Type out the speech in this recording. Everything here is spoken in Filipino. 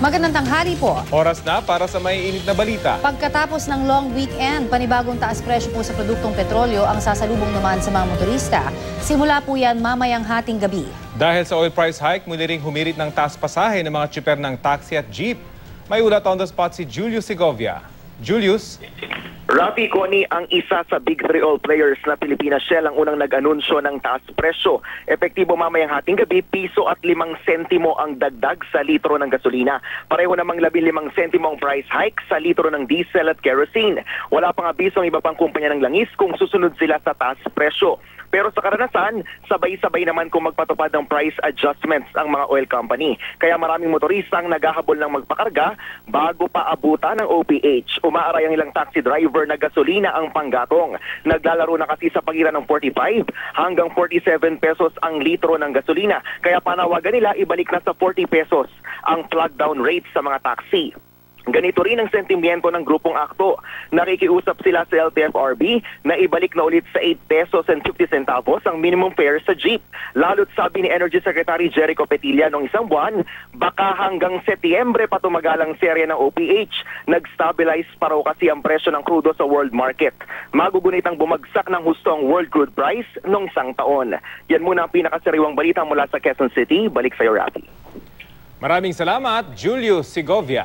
Magandang tanghali po. Oras na para sa maiinit na balita. Pagkatapos ng long weekend, panibagong taas presyo po sa produktong petrolyo ang sasalubong naman sa mga motorista. Simula po yan mamayang hating gabi. Dahil sa oil price hike, muli ring humirit ng taas pasahe ng mga tsuper ng taxi at jeep. May ulat on the spot si Julius Segovia. Julius? Rafi, Connie, ang isa sa big three oil players na Pilipinas Shell ang unang nag-anunsyo ng taas presyo. Epektibo mamayang hating gabi, piso at 5 sentimo ang dagdag sa litro ng gasolina. Pareho namang 15 sentimo ang price hike sa litro ng diesel at kerosene. Wala pang abiso ang iba pang kumpanya ng langis kung susunod sila sa taas presyo. Pero sa karanasan, sabay-sabay naman kung magpatupad ng price adjustments ang mga oil company. Kaya maraming motorista ang naghahabol ng magpakarga bago pa abutan ng OPH. Umaaray ang ilang taxi driver na gasolina ang panggatong. Naglalaro na kasi sa pagitan ng 45 hanggang 47 pesos ang litro ng gasolina. Kaya panawagan nila ibalik na sa 40 pesos ang plug down rate sa mga taxi. Ganito rin ang sentimiento ng grupong Akto. Nakikiusap sila sa LTFRB na ibalik na ulit sa 8 pesos and 50 centavos ang minimum fare sa jeep. Lalo't sabi ni Energy Secretary Jericho Petilla noong isang buwan, baka hanggang Setyembre pa tumagalang serye ng OPH. Nag-stabilize pa raw kasi ang presyo ng krudo sa world market. Magugunitang bumagsak ng husto ang world crude price noong isang taon. Yan muna ang pinakasariwang balita mula sa Quezon City. Balik sa iyo, Rafi. Maraming salamat, Julius Segovia.